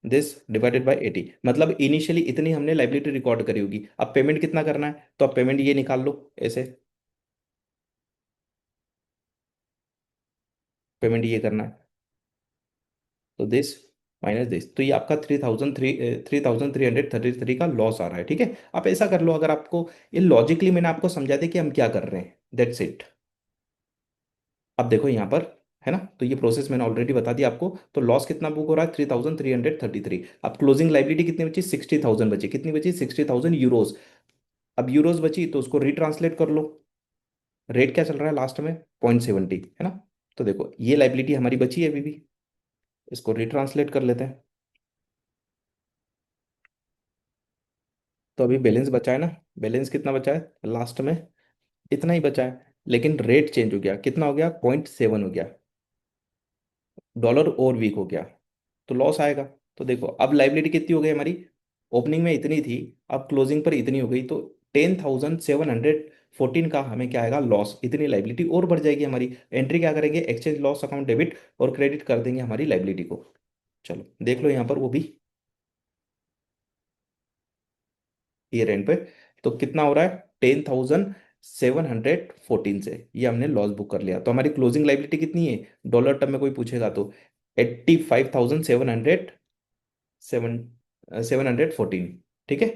दिस डिवाइडेड बाय 80। मतलब इनिशियली इतनी हमने लाइबिलिटी रिकॉर्ड करी होगी, अब पेमेंट कितना करना है, तो अब पेमेंट ये निकाल लो ऐसे, पेमेंट ये करना है, तो दिस माइनस दिस। तो ये आपका 3,333 का लॉस आ रहा है। ठीक है, आप ऐसा कर लो, अगर आपको ये लॉजिकली मैंने आपको समझा दिया कि हम क्या कर रहे हैं, दैट्स इट। अब देखो यहाँ पर, है ना, तो ये प्रोसेस मैंने ऑलरेडी बता दिया आपको। तो लॉस कितना बुक हो रहा है, 3,333। अब क्लोजिंग लाइबिलिटी कितनी बची, 60,000 बची, कितनी बची, 60,000 यूरोज। अब यूरोज बची तो उसको रिट्रांसलेट कर लो। रेट क्या चल रहा है लास्ट में, 0.70, है ना। तो देखो ये लाइबिलिटी हमारी बची है अभी भी, इसको रिट्रांसलेट कर लेते हैं। तो अभी बैलेंस बचा है ना, बैलेंस कितना बचा है लास्ट में, इतना ही बचा है। लेकिन रेट चेंज हो गया, कितना हो गया, 0.7 हो गया, डॉलर और वीक हो गया, तो लॉस आएगा। तो देखो अब लाइबिलिटी कितनी हो गई हमारी, ओपनिंग में इतनी थी, अब क्लोजिंग पर इतनी हो गई, तो 10,714 का हमें क्या आएगा, लॉस। इतनी लाइबिलिटी और बढ़ जाएगी हमारी। एंट्री क्या करेंगे, एक्सचेंज लॉस अकाउंट डेबिट, और क्रेडिट कर देंगे हमारी लाइबिलिटी को। चलो देख लो यहाँ पर वो भी, ईयर एंड पे। तो कितना हो रहा है, 10,714 से ये हमने लॉस बुक कर लिया। तो हमारी क्लोजिंग लाइबिलिटी कितनी है, डॉलर टर्म में कोई पूछेगा तो 85,714। ठीक है,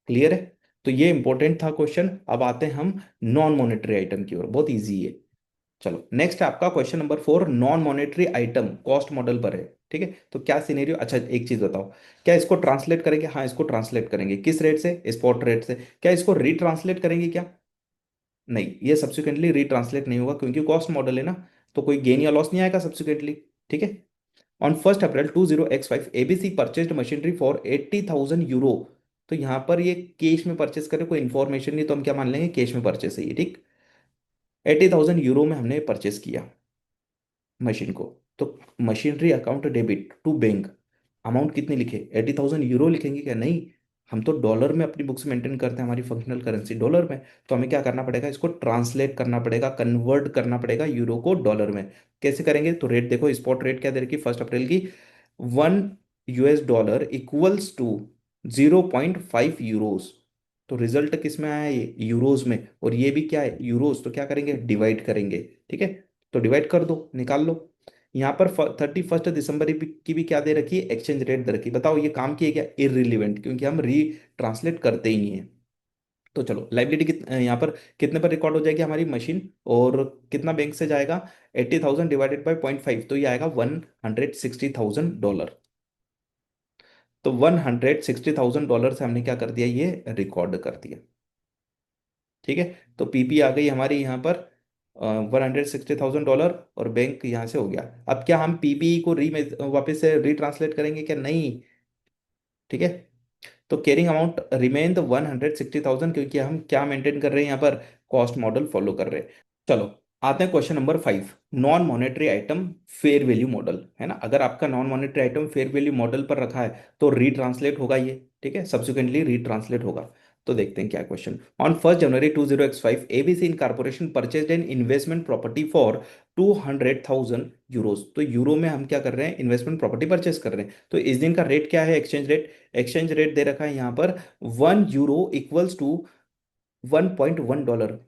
क्लियर है। तो ये इंपॉर्टेंट था क्वेश्चन। अब आते हैं हम नॉन मॉनेटरी आइटम की ओर, बहुत इजी है। चलो नेक्स्ट है आपका question number 4, non monetary item cost model पर है। ठीक है, तो क्या सिनेरियो, अच्छा एक चीज बताओ, क्या इसको ट्रांसलेट करेंगे, हाँ इसको ट्रांसलेट करेंगे, किस रेट से, स्पॉट रेट से। क्या इसको रीट्रांसलेट करेंगे क्या, नहीं, ये सब्सिक्वेंटली रीट्रांसलेट नहीं होगा, क्योंकि कॉस्ट मॉडल है ना, तो कोई गेन या लॉस नहीं आएगा सब्सिक्वेंटली। ठीक है, on 1 April 20X5 ABC purchased machinery for 80,000 euro. तो यहाँ पर ये कैश में परचेस करे, कोई इंफॉर्मेशन नहीं, तो हम क्या मान लेंगे, कैश में परचेस है ये, ठीक। 80,000 यूरो में हमने परचेस किया मशीन को। तो machinery account debit to bank, amount कितनी लिखे, 80,000 यूरो लिखेंगे क्या, नहीं, हम तो डॉलर में अपनी बुक्स मेंटेन करते हैं, हमारी फंक्शनल करेंसी डॉलर में। तो हमें क्या करना पड़ेगा, इसको ट्रांसलेट करना पड़ेगा, कन्वर्ट करना पड़ेगा यूरो को डॉलर में। कैसे करेंगे, तो रेट देखो, स्पॉट रेट क्या दे रखी 1 अप्रैल की, 1 US dollar equals to 0.5 euros. तो रिजल्ट किस में आया, ये यूरोज में, और ये भी क्या है, यूरोज। तो क्या करेंगे, डिवाइड करेंगे। ठीक है, तो डिवाइड कर दो, निकाल लो। यहाँ पर 31 दिसंबर की भी क्या दे रखी है, एक्सचेंज रेट दे रखी है। बताओ ये काम की है क्या, इररिलीवेंट, क्योंकि हम री ट्रांसलेट करते ही नहीं है। तो चलो लाइबिलिटी यहाँ पर कितने पर रिकॉर्ड हो जाएगी हमारी मशीन, और कितना बैंक से जाएगा, 80,000 डिवाइडेड बाई 0.5, तो ये आएगा $160,000। तो $160,000 से हमने क्या कर दिया, ये रिकॉर्ड कर दिया। ठीक है, तो पीपी आ गई हमारी यहाँ पर $160,000, और बैंक यहाँ से हो गया। अब क्या हम पीपी को वापस से रीट्रांसलेट करेंगे क्या, नहीं। ठीक है, तो कैरिंग अमाउंट रिमेन द 160,000, क्योंकि हम क्या मेंटेन कर रहे हैं यहाँ पर, कॉस्ट मॉडल फॉलो कर रहे हैं। चलो आते हैं question number 5। Non monetary item fair value model, है ना। अगर आपका non monetary item fair value model पर रखा है तो रीट्रांसलेट होगा ये। ठीक है, सब्सिक्वेंटली रीट्रांसलेट होगा। तो देखते हैं क्या question. On 1 January 20x5 ABC in corporation purchase an investment property for 200,000 euros. तो यूरो में हम क्या कर रहे हैं, इन्वेस्टमेंट प्रॉपर्टी परचेस कर रहे हैं। तो इस दिन का रेट क्या है, एक्सचेंज रेट। एक्सचेंज रेट दे रखा है यहाँ पर 1 यूरो इक्वल्स टू $1.1।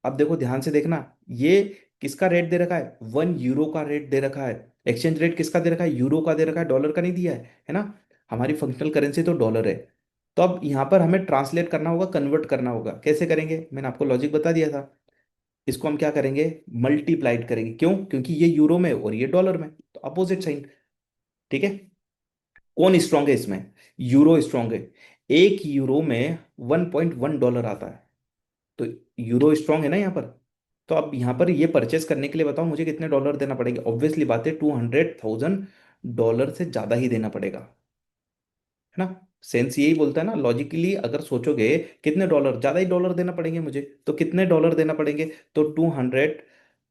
अब देखो ध्यान से देखना, ये किसका रेट दे रखा है, 1 यूरो का रेट दे रखा है। एक्सचेंज रेट किसका दे रखा है, यूरो का दे रखा है, डॉलर का नहीं दिया है ना। हमारी फंक्शनल करेंसी तो डॉलर है। तो अब यहाँ पर हमें ट्रांसलेट करना होगा, कन्वर्ट करना होगा। कैसे करेंगे, मैंने आपको लॉजिक बता दिया था। इसको हम क्या करेंगे, मल्टीप्लाइड करेंगे। क्यों, क्योंकि ये यूरो में और ये डॉलर में, तो अपोजिट साइन। ठीक है, कौन स्ट्रांग है इसमें, यूरो स्ट्रांग है। 1 यूरो में $1.1 आता है। तो यूरो स्ट्रांग है ना यहाँ पर। तो अब यहाँ पर ये परचेस करने के लिए बताओ मुझे कितने डॉलर देना पड़ेगा। ऑब्वियसली बात है, $200,000 से ज्यादा ही देना पड़ेगा, है ना। सेंस यही बोलता है ना लॉजिकली, अगर सोचोगे कितने डॉलर, ज्यादा ही डॉलर देना पड़ेंगे मुझे। तो कितने डॉलर देना पड़ेंगे, तो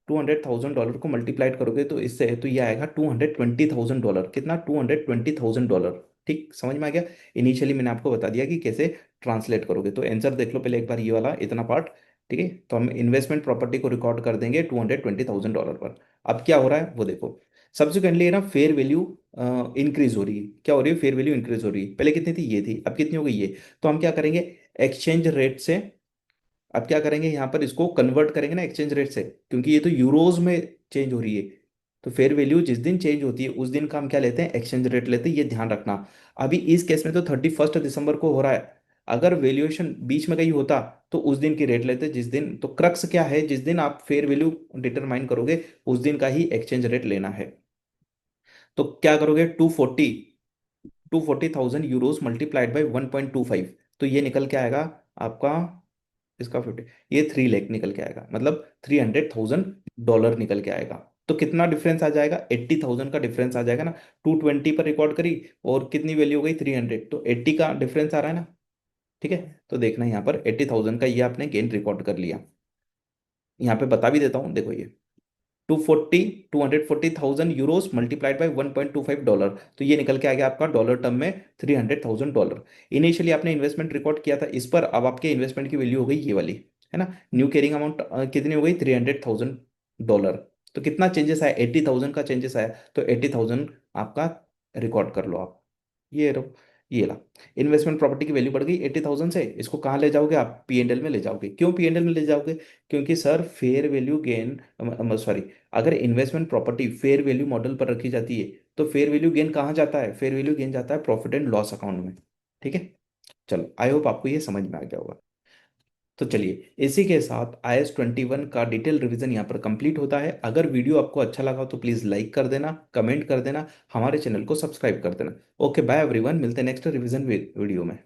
200,000 को मल्टीप्लाइड करोगे तो इससे, तो ये आएगा $220,000। कितना, $220,000। ठीक, समझ में आ गया। इनिशियली मैंने आपको बता दिया कि कैसे ट्रांसलेट करोगे। तो आंसर देख लो पहले एक बार, ये वाला इतना पार्ट। ठीक है, तो हम इन्वेस्टमेंट प्रॉपर्टी को रिकॉर्ड कर देंगे $220,000 पर। अब क्या हो रहा है वो देखो। सब्सिक्वेंटली ना फेयर वैल्यू इंक्रीज हो रही है। क्या हो रही है, फेयर वैल्यू इंक्रीज हो रही है। पहले कितनी थी, ये थी, अब कितनी हो गई ये। तो हम क्या करेंगे, एक्सचेंज रेट से, अब क्या करेंगे यहाँ पर, इसको कन्वर्ट करेंगे ना एक्सचेंज रेट से, क्योंकि ये तो यूरोज में चेंज हो रही है। तो फेयर वैल्यू जिस दिन चेंज होती है उस दिन का हम क्या लेते हैं, एक्सचेंज रेट लेते हैं, ये ध्यान रखना। अभी इस केस में तो 31 दिसंबर को हो रहा है। अगर वैल्यूएशन बीच में कहीं होता तो उस दिन की रेट लेते जिस दिन। तो क्रक्स क्या है, जिस दिन आप फेयर वैल्यू डिटरमाइन करोगे उस दिन का ही एक्सचेंज रेट लेना है। तो क्या करोगे, 240,000 यूरोज मल्टीप्लाइड बाई 1.25। तो ये निकल के आएगा आपका, इसका 50, ये 3 लाख निकल के आएगा, मतलब $300,000 निकल के आएगा। तो कितना डिफरेंस आ जाएगा, 80,000 का डिफरेंस आ जाएगा ना। 220 पर रिकॉर्ड करी, और कितनी वैल्यू हो गई 300, तो 80 का डिफरेंस आ रहा है ना। ठीक है, तो देखना यहाँ पर 80,000 का ये आपने गेन रिकॉर्ड कर लिया। यहाँ पे बता भी देता हूँ, देखो ये 240,000 यूरोस मल्टीप्लाइड बाई $1.25। तो ये निकल के आ गया आपका डॉलर टर्म में $300,000। इनिशियली आपने इन्वेस्टमेंट रिकॉर्ड किया था इस पर, अब आपके इन्वेस्टमेंट की वैल्यू हो गई ये वाली, है ना। न्यू कैरिंग अमाउंट कितनी हो गई, $300,000। तो कितना चेंजेस आया, 80,000 का चेंजेस आया। तो 80,000 आपका रिकॉर्ड कर लो आप। ये लो, ये ला। इन्वेस्टमेंट प्रॉपर्टी की वैल्यू बढ़ गई 80,000 से। इसको कहाँ ले जाओगे आप, पीएनएल में ले जाओगे। क्यों पीएनएल में ले जाओगे, क्योंकि sir fair value gain, sorry, अगर investment property fair value model पर रखी जाती है तो फेयर वैल्यू गेन कहाँ जाता है, फेयर वैल्यू गेन जाता है प्रॉफिट एंड लॉस अकाउंट में। ठीक है, चलो आई होप आपको ये समझ में आ गया होगा। तो चलिए इसी के साथ IS-21 का डिटेल रिवीजन यहाँ पर कंप्लीट होता है। अगर वीडियो आपको अच्छा लगा तो प्लीज़ लाइक कर देना, कमेंट कर देना, हमारे चैनल को सब्सक्राइब कर देना। ओके बाय एवरीवन, मिलते हैं नेक्स्ट रिवीजन वीडियो में।